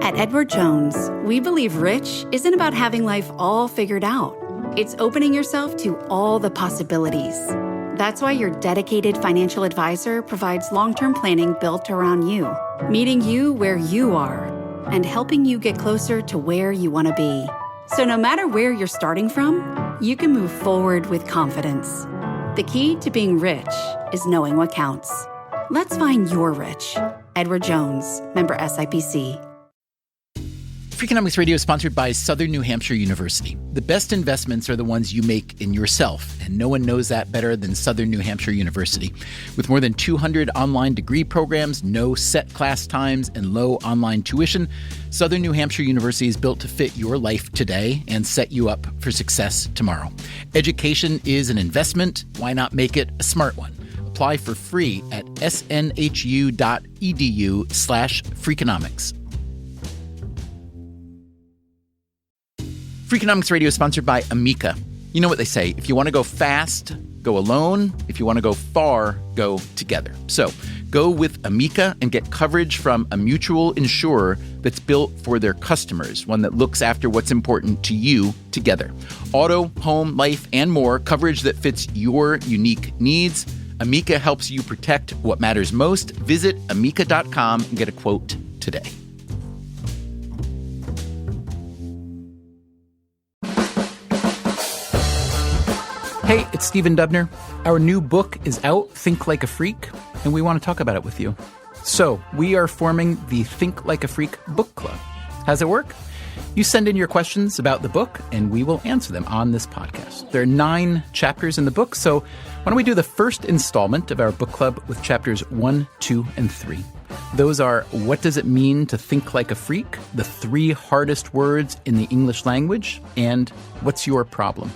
At Edward Jones, we believe rich isn't about having life all figured out. It's opening yourself to all the possibilities. That's why your dedicated financial advisor provides long-term planning built around you, meeting you where you are, and helping you get closer to where you want to be. So no matter where you're starting from, you can move forward with confidence. The key to being rich is knowing what counts. Let's find your rich. Edward Jones, member SIPC. Freakonomics Radio is sponsored by Southern New Hampshire University. The best investments are the ones you make in yourself, and no one knows that better than Southern New Hampshire University. With more than 200 online degree programs, no set class times, and low online tuition, Southern New Hampshire University is built to fit your life today and set you up for success tomorrow. Education is an investment. Why not make it a smart one? Apply for free at snhu.edu/Freakonomics. Freakonomics Radio is sponsored by Amica. You know what they say, if you want to go fast, go alone. If you want to go far, go together. So go with Amica and get coverage from a mutual insurer that's built for their customers, one that looks after what's important to you together. Auto, home, life, and more, coverage that fits your unique needs. Amica helps you protect what matters most. Visit amica.com and get a quote today. Hey, it's Stephen Dubner. Our new book is out, Think Like a Freak, and we want to talk about it with you. So, we are forming the Think Like a Freak book club. How's it work? You send in your questions about the book, and we will answer them on this podcast. There are 9 chapters in the book, so why don't we do the first installment of our book club with chapters 1, 2, and 3. Those are What Does It Mean to Think Like a Freak?, the 3 hardest words in the English language, and What's Your Problem?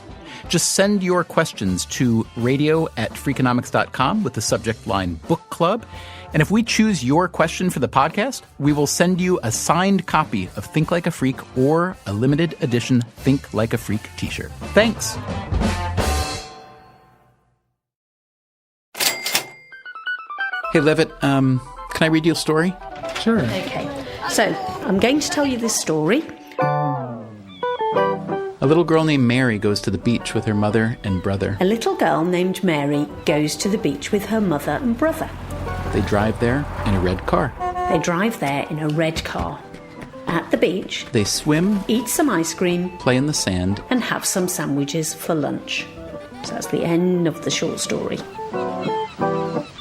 Just send your questions to radio@freakonomics.com with the subject line Book Club. And if we choose your question for the podcast, we will send you a signed copy of Think Like a Freak or a limited edition Think Like a Freak t-shirt. Thanks. Hey, Levitt, can I read you a story? Sure. Okay, so I'm going to tell you this story. A little girl named Mary goes to the beach with her mother and brother. A little girl named Mary goes to the beach with her mother and brother. They drive there in a red car. They drive there in a red car. At the beach, They swim, eat some ice cream, play in the sand. and have some sandwiches for lunch. So that's the end of the short story.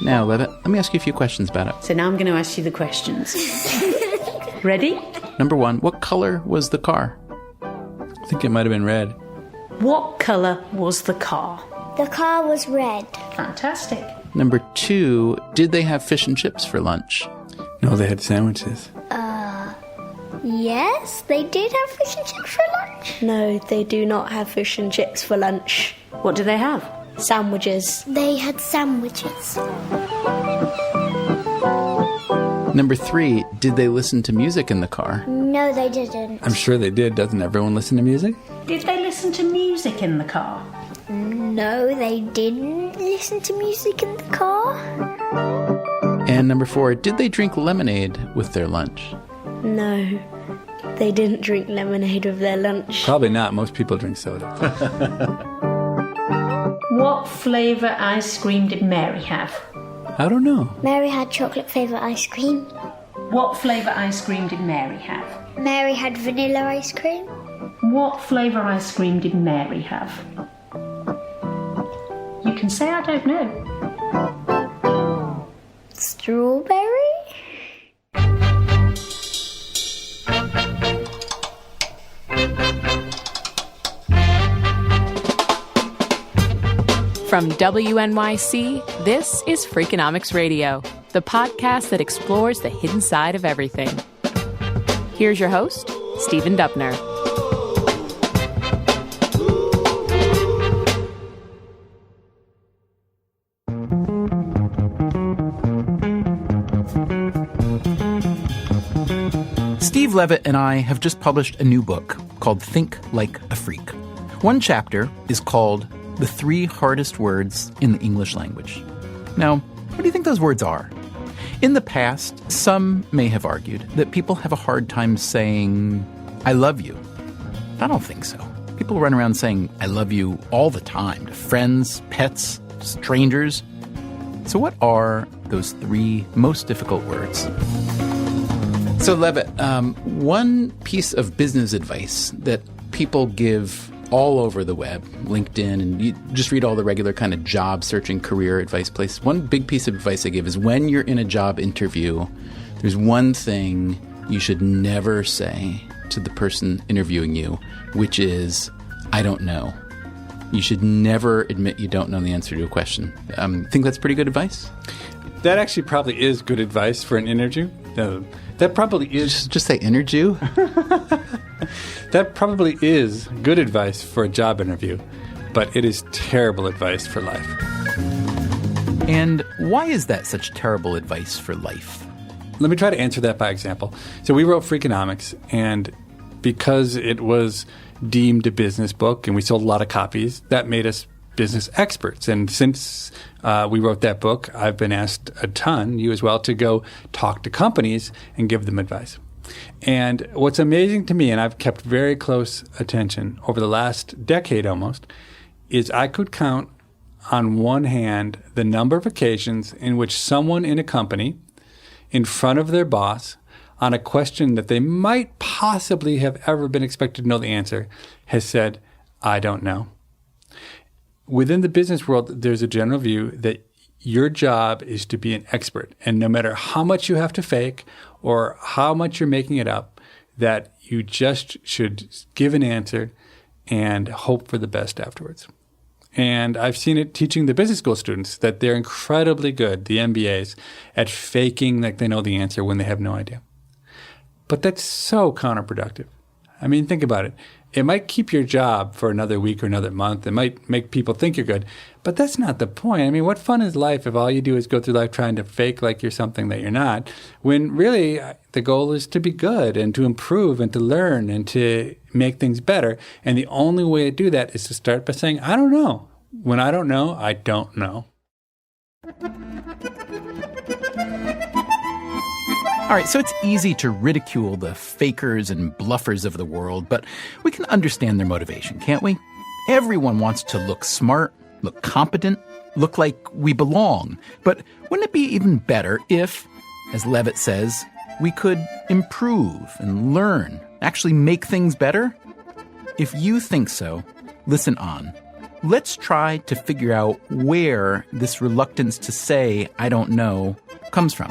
Now, Levitt, let me ask you a few questions about it. So now I'm going to ask you the questions. Ready? Number 1, what color was the car? I think it might have been red. What colour was the car? The car was red. Fantastic. Number 2, did they have fish and chips for lunch? No, they had sandwiches. Yes, they did have fish and chips for lunch. No, they do not have fish and chips for lunch. What do they have? Sandwiches. They had sandwiches. Number 3, did they listen to music in the car? No, they didn't. I'm sure they did. Doesn't everyone listen to music? Did they listen to music in the car? No, they didn't listen to music in the car. And number 4, did they drink lemonade with their lunch? No, they didn't drink lemonade with their lunch. Probably not. Most people drink soda. What flavour ice cream did Mary have? I don't know. Mary had chocolate flavoured ice cream. What flavour ice cream did Mary have? Mary had vanilla ice cream. What flavour ice cream did Mary have? You can say I don't know. Strawberry? From WNYC, this is Freakonomics Radio, the podcast that explores the hidden side of everything. Here's your host, Stephen Dubner. Steve Levitt and I have just published a new book called Think Like a Freak. One chapter is called The 3 Hardest Words in the English Language. Now, what do you think those words are? In the past, some may have argued that people have a hard time saying, I love you. I don't think so. People run around saying, I love you all the time to friends, pets, strangers. So what are those 3 most difficult words? So, Levitt, one piece of business advice that people give all over the web, LinkedIn, and you just read all the regular kind of job searching career advice places. One big piece of advice I give is when you're in a job interview, there's one thing you should never say to the person interviewing you, which is, I don't know. You should never admit you don't know the answer to a question. Think that's pretty good advice? That actually probably is good advice for an interview. That probably is... Just say interview? That probably is good advice for a job interview, but it is terrible advice for life. And why is that such terrible advice for life? Let me try to answer that by example. So we wrote Freakonomics, and because it was deemed a business book and we sold a lot of copies, that made us business experts. And since we wrote that book, I've been asked a ton, you as well, to go talk to companies and give them advice. And what's amazing to me, and I've kept very close attention over the last decade almost, is I could count on one hand the number of occasions in which someone in a company, in front of their boss, on a question that they might possibly have ever been expected to know the answer, has said, I don't know. Within the business world, there's a general view that your job is to be an expert. And no matter how much you have to fake or how much you're making it up, that you just should give an answer and hope for the best afterwards. And I've seen it teaching the business school students that they're incredibly good, the MBAs, at faking like they know the answer when they have no idea. But that's so counterproductive. I mean, think about it. It might keep your job for another week or another month. It might make people think you're good. But that's not the point. I mean, what fun is life if all you do is go through life trying to fake like you're something that you're not, when really the goal is to be good and to improve and to learn and to make things better. And the only way to do that is to start by saying, I don't know. When I don't know, I don't know. All right, so it's easy to ridicule the fakers and bluffers of the world, but we can understand their motivation, can't we? Everyone wants to look smart, look competent, look like we belong. But wouldn't it be even better if, as Levitt says, we could improve and learn, actually make things better? If you think so, listen on. Let's try to figure out where this reluctance to say, I don't know, comes from.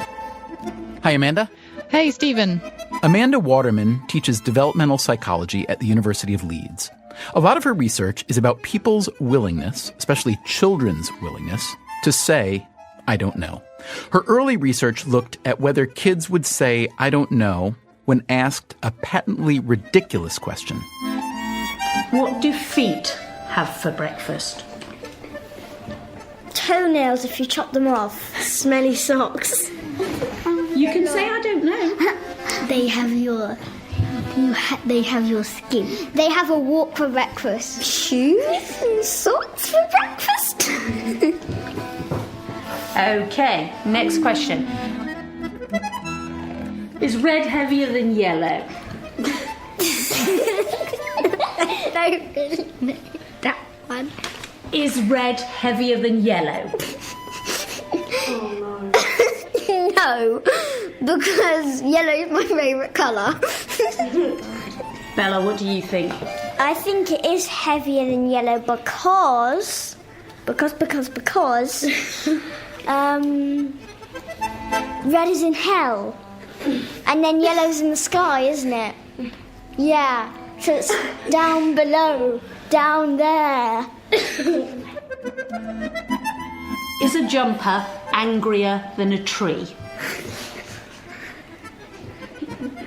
Hi, Amanda. Hey, Stephen. Amanda Waterman teaches developmental psychology at the University of Leeds. A lot of her research is about people's willingness, especially children's willingness, to say, I don't know. Her early research looked at whether kids would say, I don't know, when asked a patently ridiculous question. What do feet have for breakfast? Toenails if you chop them off. Smelly socks. You can say I don't know. They have your skin. They have a walk for breakfast. Shoes and socks for breakfast. Okay, next question. Is red heavier than yellow? I don't really know that one. Is red heavier than yellow? No, because yellow is my favourite colour. Bella, what do you think? I think it is heavier than yellow because red is in hell, and then yellow's in the sky, isn't it? Yeah, so it's down below, down there. Is a jumper angrier than a tree?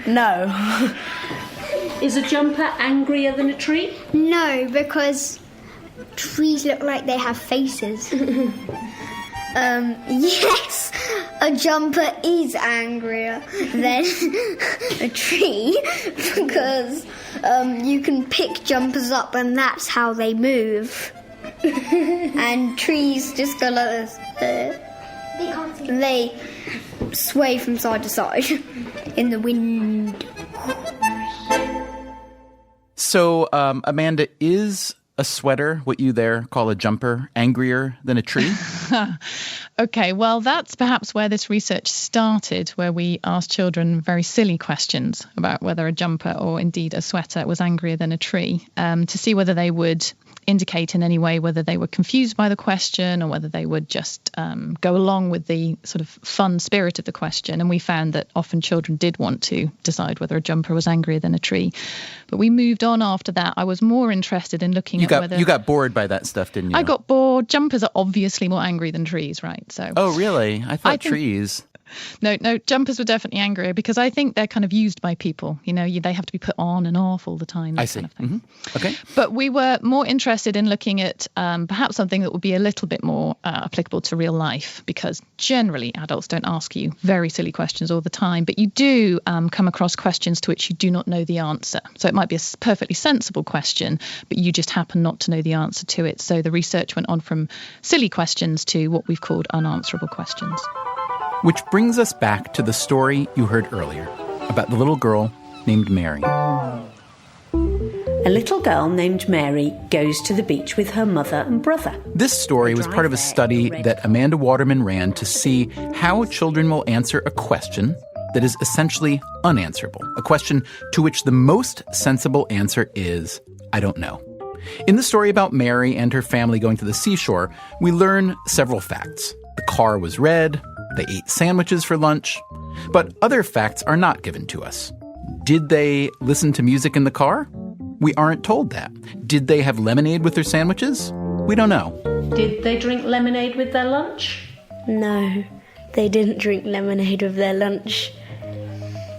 No. Is a jumper angrier than a tree? No, because trees look like they have faces. Yes, a jumper is angrier than a tree because you can pick jumpers up and that's how they move. And trees just go like this. sway from side to side in the wind. So, Amanda, is a sweater, what you there call a jumper, angrier than a tree? Okay, well, that's perhaps where this research started, where we asked children very silly questions about whether a jumper or indeed a sweater was angrier than a tree, to see whether they would indicate in any way whether they were confused by the question or whether they would just go along with the sort of fun spirit of the question. And we found that often children did want to decide whether a jumper was angrier than a tree. But we moved on after that. I was more interested in looking at whether... You got bored by that stuff, didn't you? I got bored. Jumpers are obviously more angry than trees, right? So. Oh, really? I thought trees... No, jumpers were definitely angrier because I think they're kind of used by people. You know, they have to be put on and off all the time. I see. Kind of thing. Mm-hmm. Okay. But we were more interested in looking at perhaps something that would be a little bit more applicable to real life, because generally adults don't ask you very silly questions all the time, but you do come across questions to which you do not know the answer. So it might be a perfectly sensible question, but you just happen not to know the answer to it. So the research went on from silly questions to what we've called unanswerable questions. Which brings us back to the story you heard earlier about the little girl named Mary. A little girl named Mary goes to the beach with her mother and brother. This story was part of a study that Amanda Waterman ran to see how children will answer a question that is essentially unanswerable, a question to which the most sensible answer is, I don't know. In the story about Mary and her family going to the seashore, we learn several facts. The car was red. They ate sandwiches for lunch. But other facts are not given to us. Did they listen to music in the car? We aren't told that. Did they have lemonade with their sandwiches? We don't know. Did they drink lemonade with their lunch? No, they didn't drink lemonade with their lunch.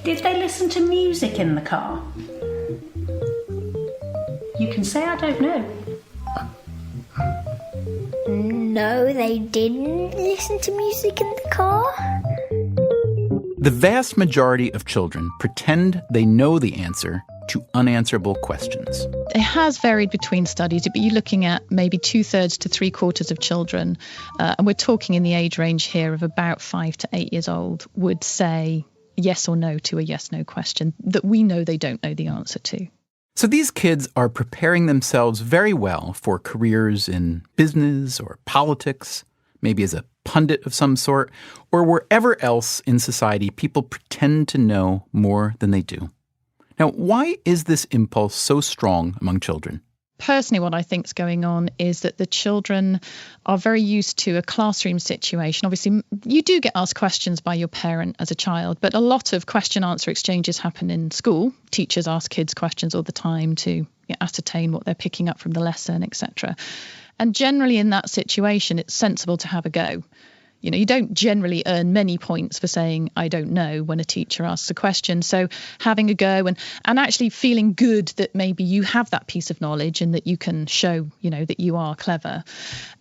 Did they listen to music in the car? You can say I don't know. No, they didn't listen to music in the car. The vast majority of children pretend they know the answer to unanswerable questions. It has varied between studies, but you're looking at maybe 2/3 to 3/4 of children, and we're talking in the age range here of about 5 to 8 years old, would say yes or no to a yes-no question that we know they don't know the answer to. So these kids are preparing themselves very well for careers in business or politics, maybe as a pundit of some sort, or wherever else in society people pretend to know more than they do. Now, why is this impulse so strong among children? Personally, what I think is going on is that the children are very used to a classroom situation. Obviously, you do get asked questions by your parent as a child, but a lot of question-answer exchanges happen in school. Teachers ask kids questions all the time to ascertain what they're picking up from the lesson, etc. And generally in that situation, it's sensible to have a go. You know, you don't generally earn many points for saying, I don't know, when a teacher asks a question. So having a go and actually feeling good that maybe you have that piece of knowledge and that you can show, you know, that you are clever.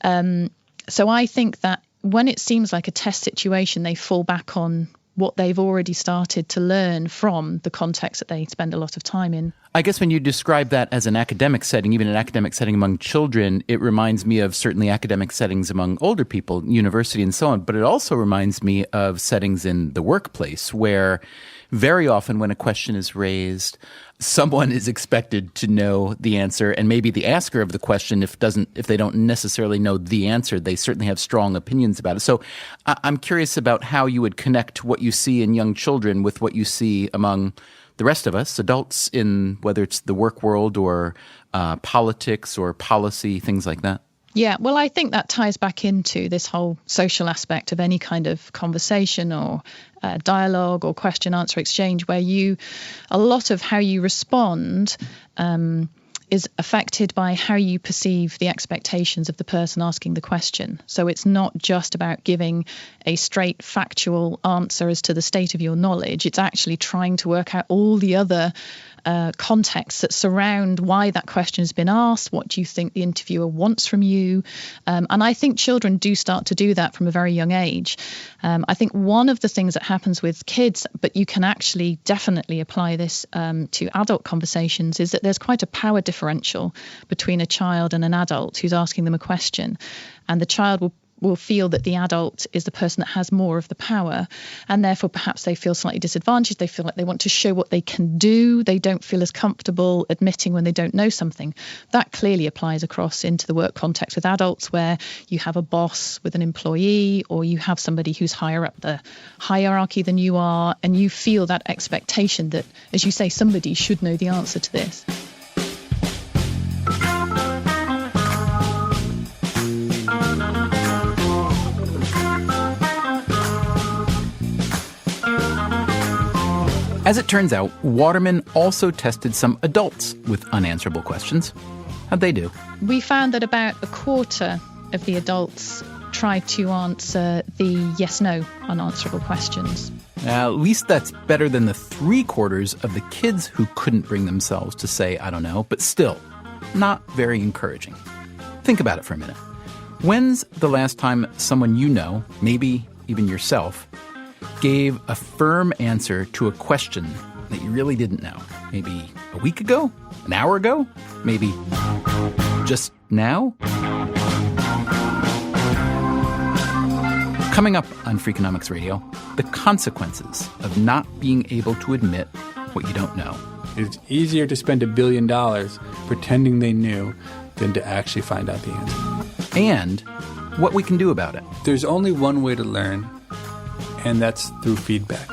So I think that when it seems like a test situation, they fall back on what they've already started to learn from the context that they spend a lot of time in. I guess when you describe that as an academic setting, even an academic setting among children, it reminds me of certainly academic settings among older people, university and so on. But it also reminds me of settings in the workplace where very often when a question is raised, someone is expected to know the answer, and maybe the asker of the question, if they don't necessarily know the answer, they certainly have strong opinions about it. So I'm curious about how you would connect what you see in young children with what you see among the rest of us, adults, in whether it's the work world or politics or policy, things like that. Yeah, well, I think that ties back into this whole social aspect of any kind of conversation or dialogue or question-answer exchange, where a lot of how you respond is affected by how you perceive the expectations of the person asking the question. So it's not just about giving a straight factual answer as to the state of your knowledge. It's actually trying to work out all the other contexts that surround why that question has been asked. What do you think the interviewer wants from you? And I think children do start to do that from a very young age. I think one of the things that happens with kids, but you can actually definitely apply this to adult conversations, is that there's quite a power differential between a child and an adult who's asking them a question. And the child will feel that the adult is the person that has more of the power, and therefore perhaps they feel slightly disadvantaged. They feel like they want to show what they can do. They don't feel as comfortable admitting when they don't know something. That clearly applies across into the work context with adults, where you have a boss with an employee, or you have somebody who's higher up the hierarchy than you are, and you feel that expectation that, as you say, somebody should know the answer to this. As it turns out, Waterman also tested some adults with unanswerable questions. How'd they do? We found that about a quarter of the adults tried to answer the yes-no unanswerable questions. At least that's better than the 3/4 of the kids who couldn't bring themselves to say, I don't know, but still, not very encouraging. Think about it for a minute. When's the last time someone you know, maybe even yourself, gave a firm answer to a question that you really didn't know? Maybe a week ago? An hour ago? Maybe just now? Coming up on Freakonomics Radio, the consequences of not being able to admit what you don't know. It's easier to spend $1 billion pretending they knew than to actually find out the answer. And what we can do about it. There's only one way to learn, and that's through feedback.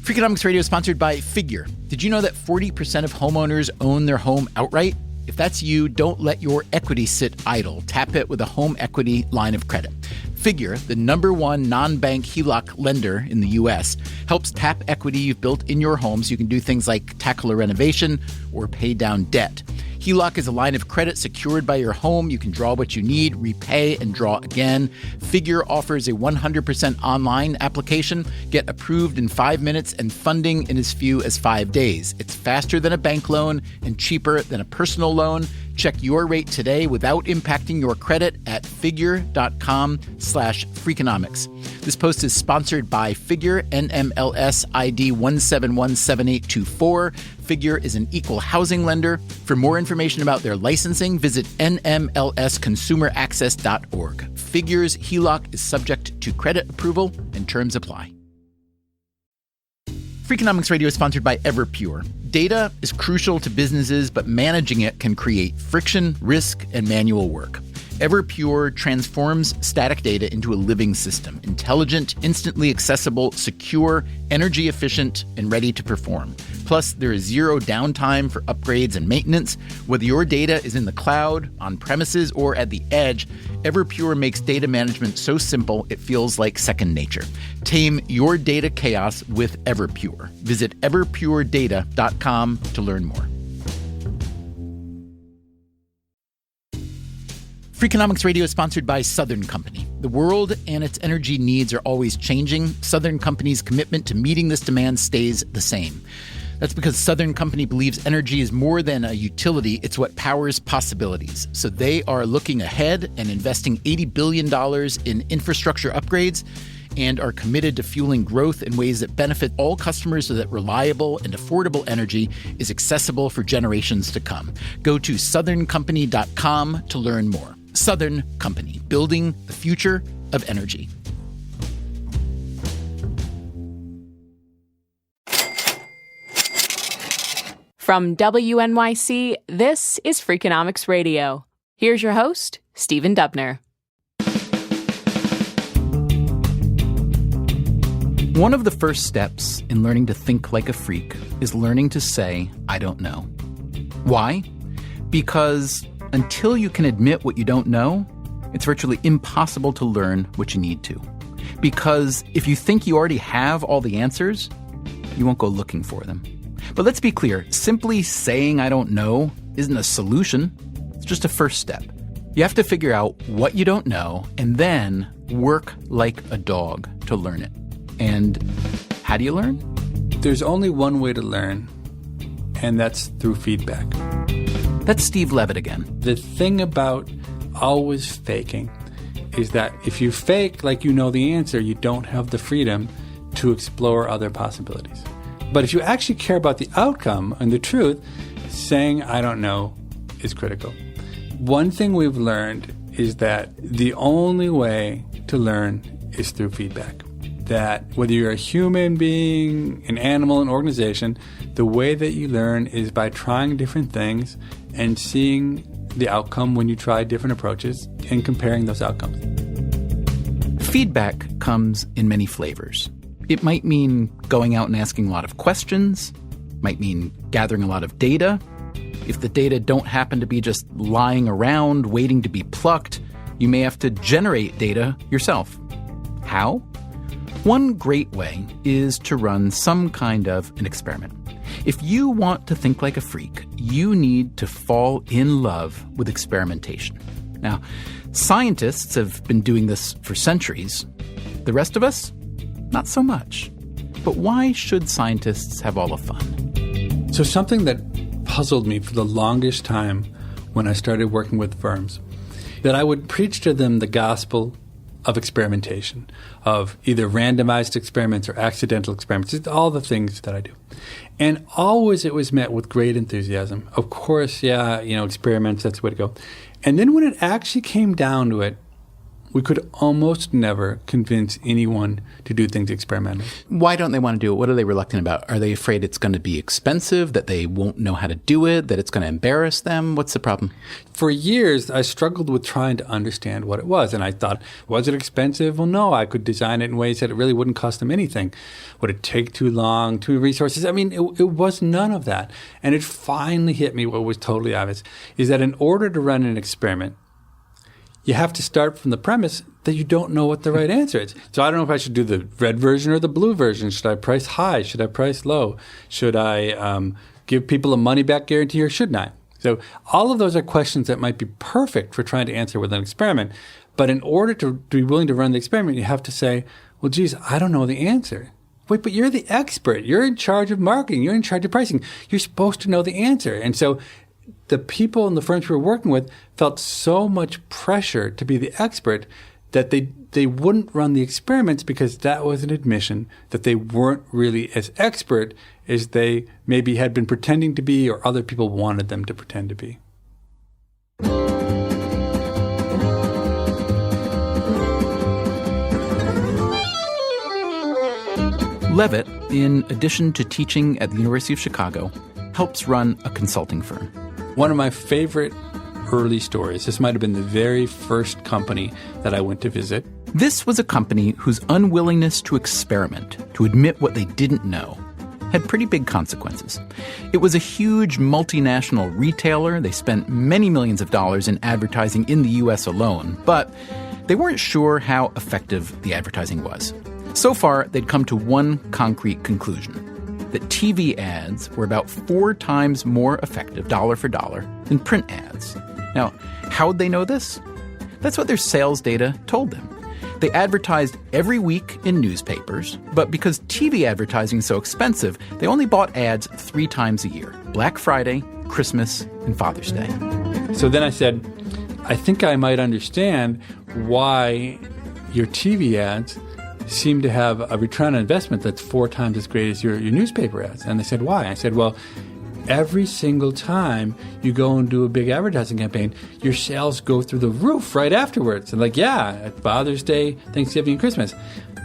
Freakonomics Radio is sponsored by Figure. Did you know that 40% of homeowners own their home outright? If that's you, don't let your equity sit idle. Tap it with a home equity line of credit. Figure, the #1 non-bank HELOC lender in the U.S., helps tap equity you've built in your home so you can do things like tackle a renovation or pay down debt. HELOC is a line of credit secured by your home. You can draw what you need, repay, and draw again. Figure offers a 100% online application. Get approved in 5 minutes and funding in as few as 5 days. It's faster than a bank loan and cheaper than a personal loan. Check your rate today without impacting your credit at figure.com/Freakonomics. This post is sponsored by Figure, NMLS ID 1717824. Figure is an equal housing lender. For more information about their licensing, visit nmlsconsumeraccess.org. Figure's HELOC is subject to credit approval and terms apply. Freakonomics Radio is sponsored by Everpure. Data is crucial to businesses, but managing it can create friction, risk, and manual work. Everpure transforms static data into a living system, intelligent, instantly accessible, secure, energy efficient, and ready to perform. Plus, there is zero downtime for upgrades and maintenance. Whether your data is in the cloud, on premises, or at the edge, Everpure makes data management so simple it feels like second nature. Tame your data chaos with Everpure. Visit everpuredata.com to learn more. Freakonomics Radio is sponsored by Southern Company. The world and its energy needs are always changing. Southern Company's commitment to meeting this demand stays the same. That's because Southern Company believes energy is more than a utility, it's what powers possibilities. So they are looking ahead and investing $80 billion in infrastructure upgrades and are committed to fueling growth in ways that benefit all customers so that reliable and affordable energy is accessible for generations to come. Go to southerncompany.com to learn more. Southern Company, building the future of energy. From WNYC, this is Freakonomics Radio. Here's your host, Stephen Dubner. One of the first steps in learning to think like a freak is learning to say, I don't know. Why? Because until you can admit what you don't know, it's virtually impossible to learn what you need to. Because if you think you already have all the answers, you won't go looking for them. But let's be clear, simply saying I don't know isn't a solution. It's just a first step. You have to figure out what you don't know and then work like a dog to learn it. And how do you learn? There's only one way to learn, and that's through feedback. That's Steve Levitt again. The thing about always faking is that if you fake like you know the answer, you don't have the freedom to explore other possibilities. But if you actually care about the outcome and the truth, saying I don't know is critical. One thing we've learned is that the only way to learn is through feedback. That whether you're a human being, an animal, an organization, the way that you learn is by trying different things and seeing the outcome when you try different approaches and comparing those outcomes. Feedback comes in many flavors. It might mean going out and asking a lot of questions, might mean gathering a lot of data. If the data don't happen to be just lying around waiting to be plucked, you may have to generate data yourself. How? One great way is to run some kind of an experiment. If you want to think like a freak, you need to fall in love with experimentation. Now, scientists have been doing this for centuries. The rest of us, not so much. But why should scientists have all the fun? So something that puzzled me for the longest time when I started working with firms, that I would preach to them the gospel of experimentation, of either randomized experiments or accidental experiments. It's all the things that I do. And always it was met with great enthusiasm. Of course, experiments, that's the way to go. And then when it actually came down to it, we could almost never convince anyone to do things experimentally. Why don't they want to do it? What are they reluctant about? Are they afraid it's going to be expensive, that they won't know how to do it, that it's going to embarrass them? What's the problem? For years, I struggled with trying to understand what it was. And I thought, was it expensive? Well, no, I could design it in ways that it really wouldn't cost them anything. Would it take too long, too many resources? I mean, it was none of that. And it finally hit me what was totally obvious, is that in order to run an experiment, you have to start from the premise that you don't know what the right answer is. So I don't know if I should do the red version or the blue version. Should I price high? Should I price low? Should I give people a money-back guarantee or shouldn't I? So all of those are questions that might be perfect for trying to answer with an experiment. But in order to be willing to run the experiment, you have to say, well, geez, I don't know the answer. Wait, but you're the expert. You're in charge of marketing. You're in charge of pricing. You're supposed to know the answer. And so the people in the firms we were working with felt so much pressure to be the expert that they wouldn't run the experiments because that was an admission that they weren't really as expert as they maybe had been pretending to be or other people wanted them to pretend to be. Levitt, in addition to teaching at the University of Chicago, helps run a consulting firm. One of my favorite early stories, this might have been the very first company that I went to visit. This was a company whose unwillingness to experiment, to admit what they didn't know, had pretty big consequences. It was a huge multinational retailer. They spent many millions of dollars in advertising in the U.S. alone, but they weren't sure how effective the advertising was. So far, they'd come to one concrete conclusion: that TV ads were about 4 times more effective, dollar for dollar, than print ads. Now, how'd they know this? That's what their sales data told them. They advertised every week in newspapers, but because TV advertising is so expensive, they only bought ads 3 times a year: Black Friday, Christmas, and Father's Day. So then I said, I think I might understand why your TV ads seem to have a return on investment that's 4 times as great as your newspaper ads. And they said, why? I said, well, every single time you go and do a big advertising campaign, your sales go through the roof right afterwards. And at Father's Day, Thanksgiving, and Christmas.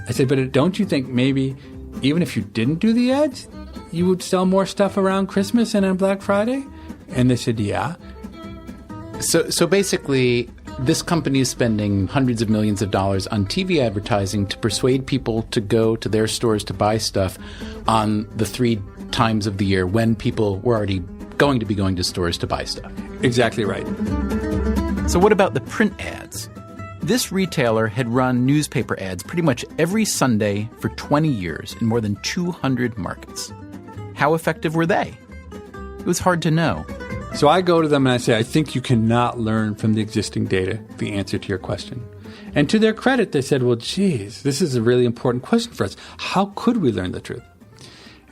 I said, but don't you think maybe even if you didn't do the ads, you would sell more stuff around Christmas and on Black Friday? And they said, yeah. So basically, this company is spending hundreds of millions of dollars on TV advertising to persuade people to go to their stores to buy stuff on the 3 times of the year when people were already going to be going to stores to buy stuff. Exactly right. So what about the print ads? This retailer had run newspaper ads pretty much every Sunday for 20 years in more than 200 markets. How effective were they? It was hard to know. So I go to them and I say, I think you cannot learn from the existing data the answer to your question. And to their credit, they said, well, geez, this is a really important question for us. How could we learn the truth?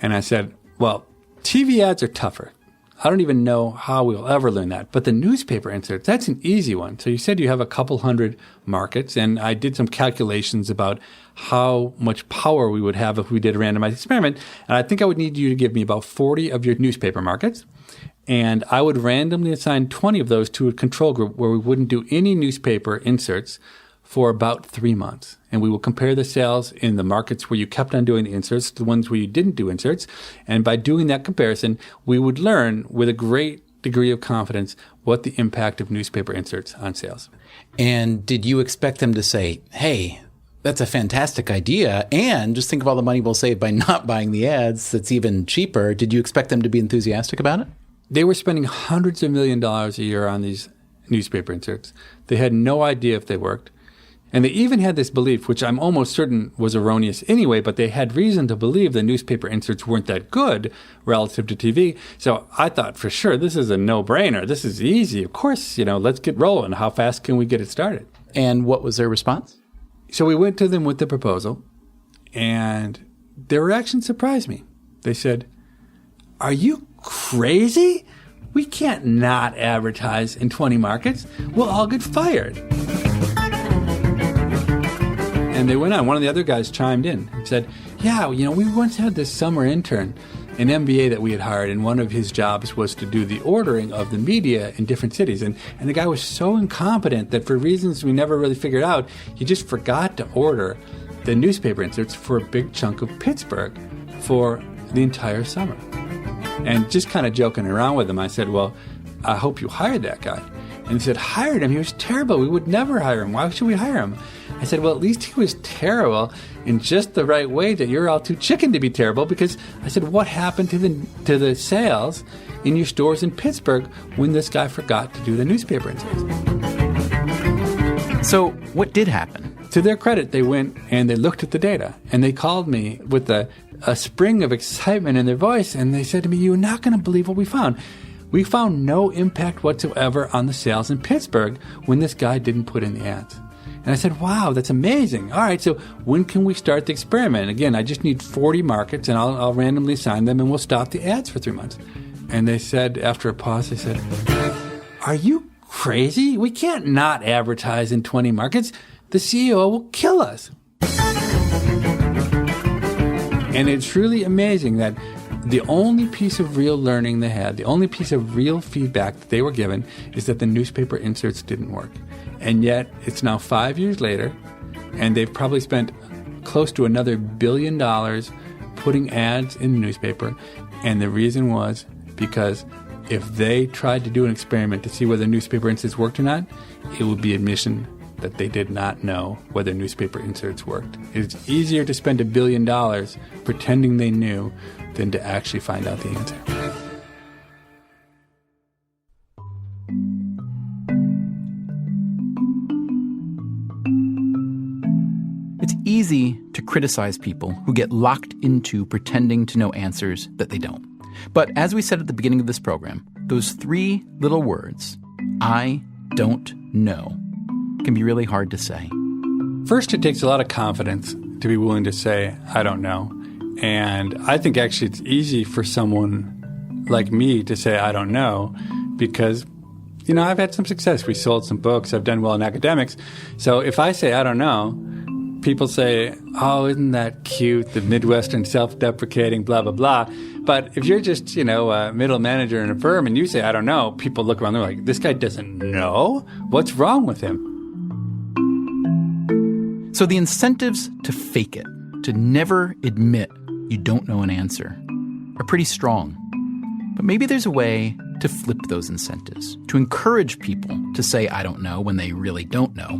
And I said, well, TV ads are tougher. I don't even know how we'll ever learn that. But the newspaper inserts, that's an easy one. So you said you have a couple hundred markets, and I did some calculations about how much power we would have if we did a randomized experiment. And I think I would need you to give me about 40 of your newspaper markets. And I would randomly assign 20 of those to a control group where we wouldn't do any newspaper inserts for about 3 months. And we will compare the sales in the markets where you kept on doing the inserts to the ones where you didn't do inserts. And by doing that comparison, we would learn with a great degree of confidence what the impact of newspaper inserts on sales. And did you expect them to say, hey, that's a fantastic idea, and just think of all the money we'll save by not buying the ads that's even cheaper? Did you expect them to be enthusiastic about it? They were spending hundreds of millions of dollars a year on these newspaper inserts. They had no idea if they worked. And they even had this belief, which I'm almost certain was erroneous anyway, but they had reason to believe the newspaper inserts weren't that good relative to TV. So I thought, for sure, this is a no-brainer. This is easy. Of course, let's get rolling. How fast can we get it started? And what was their response? So we went to them with the proposal, and their reaction surprised me. They said, "Are you crazy? We can't not advertise in 20 markets. We'll all get fired." And they went on. One of the other guys chimed in and said, "Yeah, we once had this summer intern, an MBA that we had hired, and one of his jobs was to do the ordering of the media in different cities. And the guy was so incompetent that for reasons we never really figured out, he just forgot to order the newspaper inserts for a big chunk of Pittsburgh for the entire summer." And just kind of joking around with him, I said, "Well, I hope you hired that guy." And he said, "Hired him? He was terrible. We would never hire him. Why should we hire him?" I said, "Well, at least he was terrible in just the right way that you're all too chicken to be terrible." Because I said, "What happened to the sales in your stores in Pittsburgh when this guy forgot to do the newspaper inserts?" So what did happen? To their credit, they went and they looked at the data, and they called me with a spring of excitement in their voice, and they said to me, "You're not going to believe what we found. We found no impact whatsoever on the sales in Pittsburgh when this guy didn't put in the ads." And I said, "Wow, that's amazing. All right, so when can we start the experiment?" Again, I just need 40 markets, and I'll randomly assign them, and we'll stop the ads for 3 months. And they said, after a pause, they said, "Are you crazy? We can't not advertise in 20 markets. The CEO will kill us." And it's really amazing that the only piece of real learning they had, the only piece of real feedback that they were given, is that the newspaper inserts didn't work. And yet, it's now 5 years later, and they've probably spent close to another $1 billion putting ads in the newspaper. And the reason was because if they tried to do an experiment to see whether newspaper inserts worked or not, it would be admission that they did not know whether newspaper inserts worked. It's easier to spend $1 billion pretending they knew than to actually find out the answer. It's easy to criticize people who get locked into pretending to know answers that they don't. But as we said at the beginning of this program, those 3 little words, "I don't know," can be really hard to say. First, it takes a lot of confidence to be willing to say, "I don't know." And I think actually it's easy for someone like me to say, "I don't know," because, I've had some success. We sold some books. I've done well in academics. So if I say, "I don't know," people say, "Oh, isn't that cute? The Midwestern self-deprecating, blah, blah, blah." But if you're just, a middle manager in a firm and you say, "I don't know," people look around, they're like, "This guy doesn't know? What's wrong with him?" So the incentives to fake it, to never admit you don't know an answer, are pretty strong. But maybe there's a way to flip those incentives, to encourage people to say "I don't know" when they really don't know.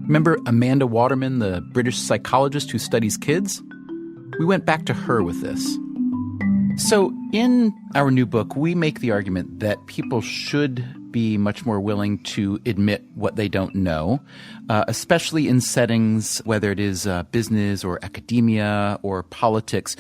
Remember Amanda Waterman, the British psychologist who studies kids? We went back to her with this. So in our new book, we make the argument that people should be much more willing to admit what they don't know, especially in settings, whether it is business or academia or politics,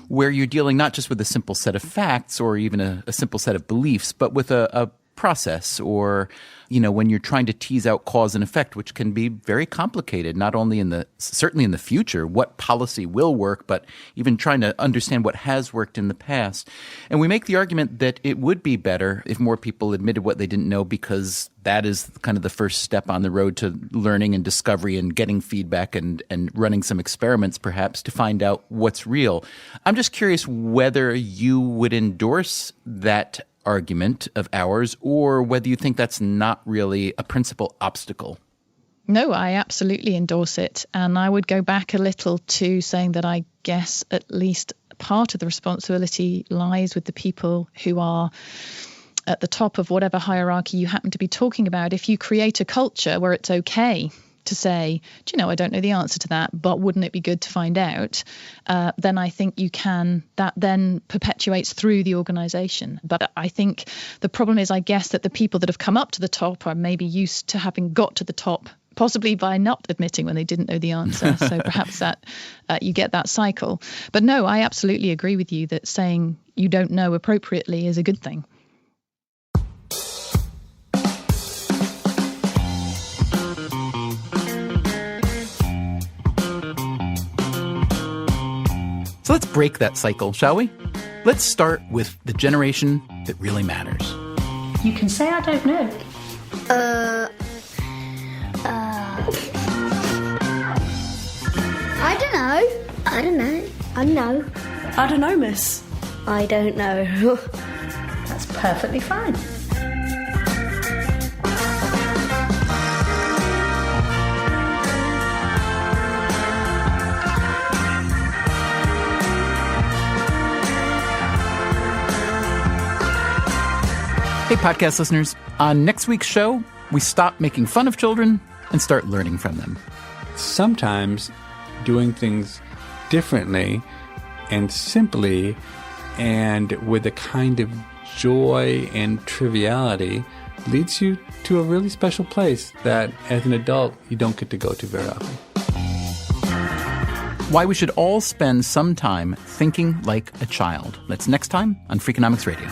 where you're dealing not just with a simple set of facts or even a simple set of beliefs, but with a process, or, when you're trying to tease out cause and effect, which can be very complicated, not only certainly in the future, what policy will work, but even trying to understand what has worked in the past. And we make the argument that it would be better if more people admitted what they didn't know, because that is kind of the first step on the road to learning and discovery and getting feedback and running some experiments perhaps to find out what's real. I'm just curious whether you would endorse that argument of ours, or whether you think that's not really a principal obstacle. No, I absolutely endorse it. And I would go back a little to saying that I guess at least part of the responsibility lies with the people who are at the top of whatever hierarchy you happen to be talking about. If you create a culture where it's okay to say, do you know, I don't know the answer to that, but wouldn't it be good to find out? Then I think that then perpetuates through the organization. But I think the problem is, I guess, that the people that have come up to the top are maybe used to having got to the top, possibly by not admitting when they didn't know the answer. So perhaps that you get that cycle. But no, I absolutely agree with you that saying you don't know appropriately is a good thing. So let's break that cycle, shall we? Let's start with the generation that really matters. You can say I don't know. I don't know. I don't know. I know. I don't know, miss. I don't know. That's perfectly fine. Hey, podcast listeners. On next week's show, we stop making fun of children and start learning from them. Sometimes doing things differently and simply and with a kind of joy and triviality leads you to a really special place that, as an adult, you don't get to go to very often. Why we should all spend some time thinking like a child. That's next time on Freakonomics Radio.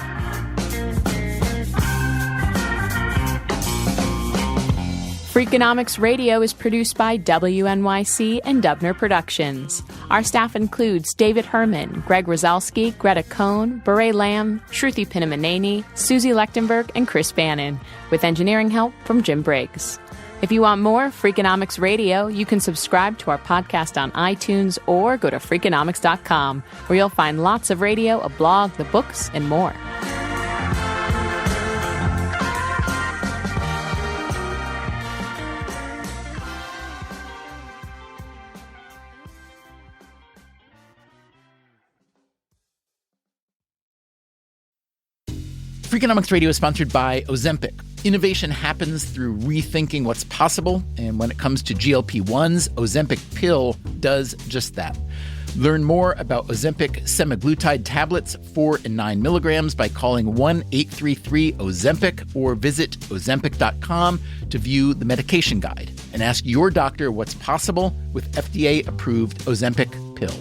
Freakonomics Radio is produced by WNYC and Dubner Productions. Our staff includes David Herman, Greg Rosalski, Greta Cohn, Beret Lamb, Shruti Pinamaneni, Susie Lechtenberg, and Chris Bannon, with engineering help from Jim Briggs. If you want more Freakonomics Radio, you can subscribe to our podcast on iTunes or go to Freakonomics.com, where you'll find lots of radio, a blog, the books, and more. Freakonomics Radio is sponsored by Ozempic. Innovation happens through rethinking what's possible, and when it comes to GLP-1s, Ozempic pill does just that. Learn more about Ozempic semaglutide tablets, 4 and 9 milligrams, by calling 1-833-OZEMPIC or visit Ozempic.com to view the medication guide and ask your doctor what's possible with FDA-approved Ozempic pill.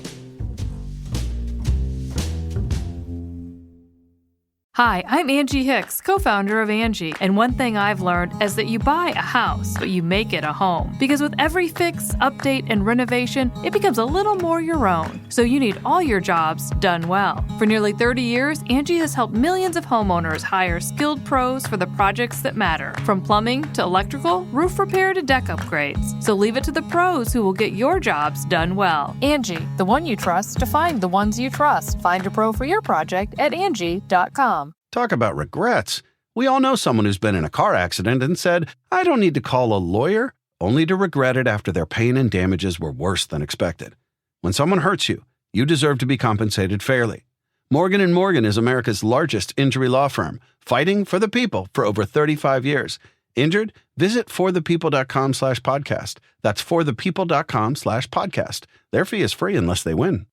Hi, I'm Angie Hicks, co-founder of Angie, and one thing I've learned is that you buy a house, but you make it a home. Because with every fix, update, and renovation, it becomes a little more your own. So you need all your jobs done well. For nearly 30 years, Angie has helped millions of homeowners hire skilled pros for the projects that matter. From plumbing to electrical, roof repair to deck upgrades. So leave it to the pros who will get your jobs done well. Angie, the one you trust to find the ones you trust. Find a pro for your project at Angie.com. Talk about regrets. We all know someone who's been in a car accident and said, I don't need to call a lawyer, only to regret it after their pain and damages were worse than expected. When someone hurts you, you deserve to be compensated fairly. Morgan & Morgan is America's largest injury law firm, fighting for the people for over 35 years. Injured? Visit forthepeople.com/podcast. That's forthepeople.com/podcast. Their fee is free unless they win.